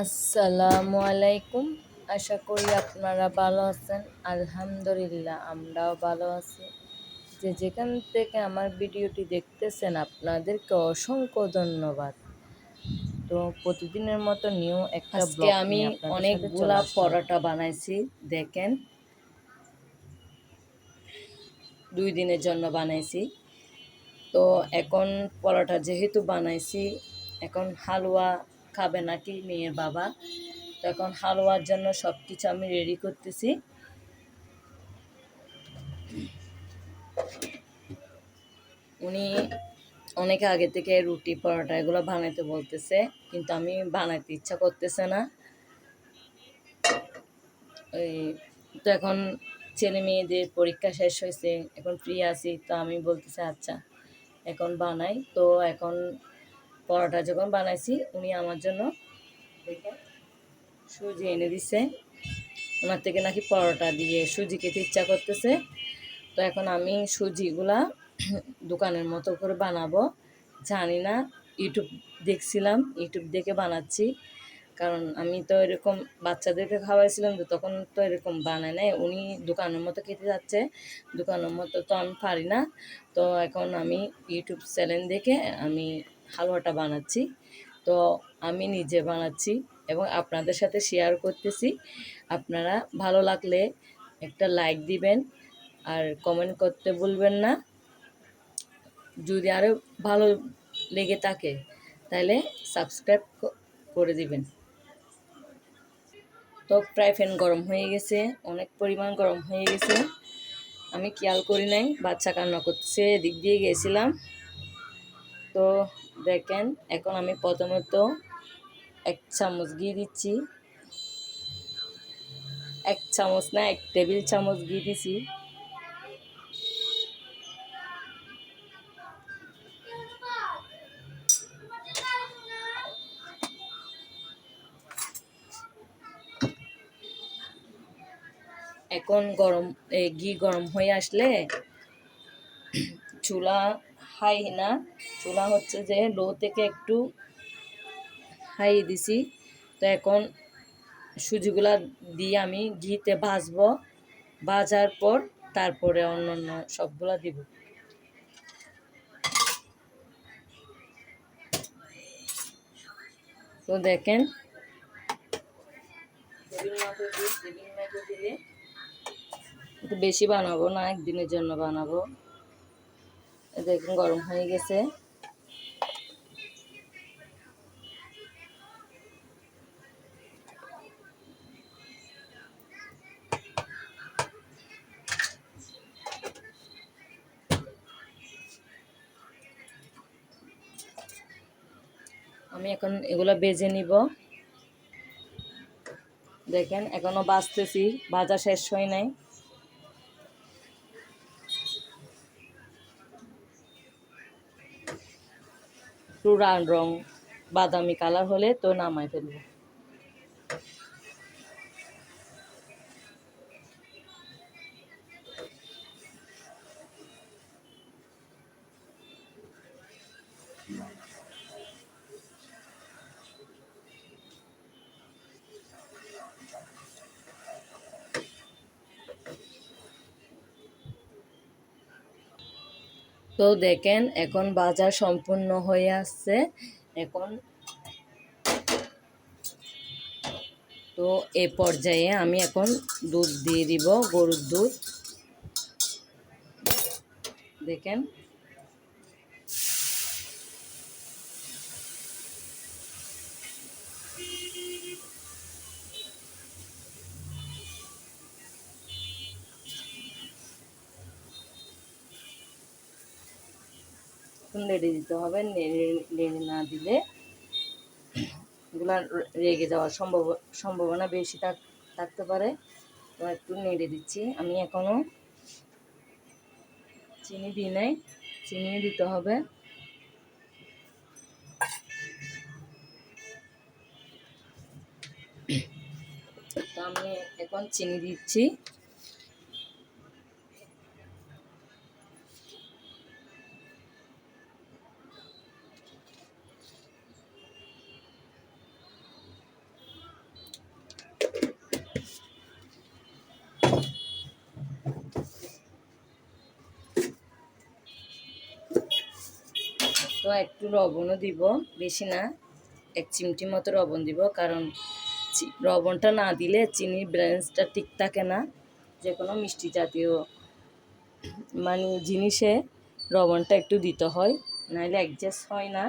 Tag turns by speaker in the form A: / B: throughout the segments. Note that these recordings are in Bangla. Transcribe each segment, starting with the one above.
A: আসসালামু আলাইকুম। আশা করি আপনারা ভালো আছেন। আলহামদুলিল্লাহ আমরাও ভালো আছি। যে যেখান থেকে আমার ভিডিওটি দেখতেছেন আপনাদেরকে অসংখ্য ধন্যবাদ। তো প্রতিদিনের মতো নিউ একটা
B: আজকে
A: ব্লগ
B: আমি
A: নিয়ে আপনাদের সাথে চলে
B: অনেকগুলা
A: আসলাম।
B: পরোটা বানাইছি। দেখেন, 2 দিনের জন্য বানাইছি। তো এখন পরোটা যেহেতু বানাইছি, এখন হালুয়া খাবে নাকি মেয়ের বাবা। তো এখন হালুয়ার জন্য সব কিছু আমি রেডি করতেছি। উনি অনেক আগে থেকে রুটি পরোটা এগুলো বানাইতে বলতেছে, কিন্তু আমি বানাইতে ইচ্ছা করতেছে না। ওই তো এখন ছেলে মেয়েদের পরীক্ষা শেষ হয়েছে, এখন ফ্রি আছি, তো আমি বলতেছি আচ্ছা এখন বানাই। তো এখন পরোটা যখন বানাইছি, উনি আমার জন্য দেখে সুজি এনে দিছে। ওনার থেকে নাকি পরোটা দিয়ে সুজি খেতে ইচ্ছা করতেছে। তো এখন আমি সুজিগুলা দোকানের মতো করে বানাবো, জানি না। ইউটিউব দেখছিলাম, ইউটিউব দেখে বানাচ্ছি। কারণ আমি তো এরকম বাচ্চাদেরকে খাওয়াইছিলাম, তো তখন তো এরকম বানায় নাই। উনি দোকানের মতো খেতে যাচ্ছে, দোকানের মতো তো আমি পারি না। তো এখন আমি ইউটিউব চ্যানেল দেখে আমি হালুয়াটা বানাচ্ছি। তো আমি নিজে বানাচ্ছি এবং আপনাদের সাথে শেয়ার করতেছি। আপনারা ভালো লাগলে একটা লাইক দিবেন আর কমেন্ট করতে ভুলবেন না। যদি আরও ভালো লেগে থাকে তাহলে সাবস্ক্রাইব করে দিবেন। তো প্রায় ফ্যান গরম হয়ে গেছে, অনেক পরিমাণ গরম হয়ে গেছে। আমি খেয়াল করি নাই, বাচ্চা কান্না করতেছে, এদিক দিয়ে গেছিলাম। তো দেখেন, এখন আমি প্রথমত 1 চামচ ঘি দিচ্ছি। 1 চামচ না, 1 টেবিল চামচ ঘি দিছি। এখন ঘি গরম হয়ে আসলে চুলা হাই না, চুলা হচ্ছে যে লো থেকে একটু হাই দিছি। তো এখন সুজিগুলা দিয়ে আমি ঘিতে ভাজবো। ভাজার পর তারপরে অন্যান্য সবগুলা দিব। তো দেখেন, একটু বেশি বানাবো না, একদিনের জন্য বানাবো। দেখুন গরম হয়ে গেছে। আমি এখন এগুলা বেজে নিব। দেখেন এখনো ভাজতেছি, ভাজা শেষ হয় নাই। একটু রং বাদামি কালার হলে তো নামাই ফেলবো। তো দেখেন এখন ভাজা সম্পূর্ণ হয়ে আসছে। এখন তো এ পর্যায়ে আমি এখন দুধ দিয়ে দিব, গরুর দুধ। দেখেন নেড়ে দিতে হবে, নেড়ে না দিলে এগুলা রেগে যাওয়ার সম্ভাবনা বেশি থাকতে পারে। তো একটু নেড়ে দিচ্ছি। আমি এখনও চিনি দিই নাই, চিনি দিতে হবে। তো আমি এখন চিনি দিচ্ছি। তো একটু লবণও দিব, বেশি না, 1 চিমটি মতো লবণ দিব, কারণ লবণটা না দিলে চিনির ব্যালেন্সটা ঠিক থাকে না। যে কোনো মিষ্টি জাতীয় মানে জিনিসে লবণটা একটু দিতে হয়, নাহলে অ্যাডজাস্ট হয় না।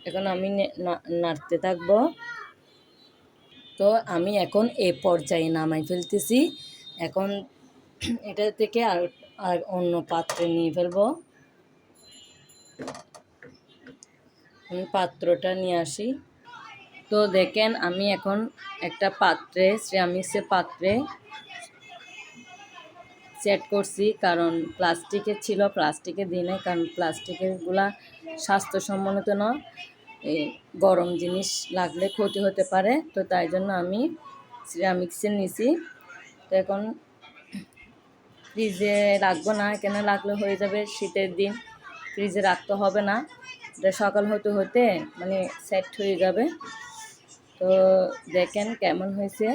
B: এখন আমি নাড়তে থাকবো। তো আমি এখন এ পর্যায়ে নামাই ফেলতেছি। এখন এটা থেকে আর অন্য পাত্রে নিয়ে ফেলবো। আমি পাত্রটা নিয়ে আসি। তো দেখেন আমি এখন একটা পাত্রে, সিরামিক্সের পাত্রে সেট করছি, কারণ প্লাস্টিকের ছিল, প্লাস্টিকে দিই নাই, কারণ প্লাস্টিকেরগুলা স্বাস্থ্যসম্মত না, এই গরম জিনিস লাগলে ক্ষতি হতে পারে। তো তাই জন্য আমি সিরামিক্সের নিছি। তো এখন ফ্রিজে রাখবো না, কেন রাখলে হয়ে যাবে শীতের দিন, ফ্রিজে রাখতে হবে না, এটা সকাল হতে হতে মানে সেট হয়ে যাবে। তো দেখেন কেমন হয়েছে।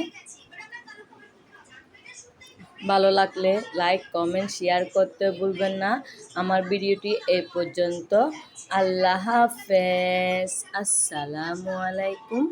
B: ভালো লাগলে লাইক কমেন্ট শেয়ার করতে ভুলবেন না। আমার ভিডিওটি এই পর্যন্ত। আল্লাহ হাফেজ, আসসালামু আলাইকুম।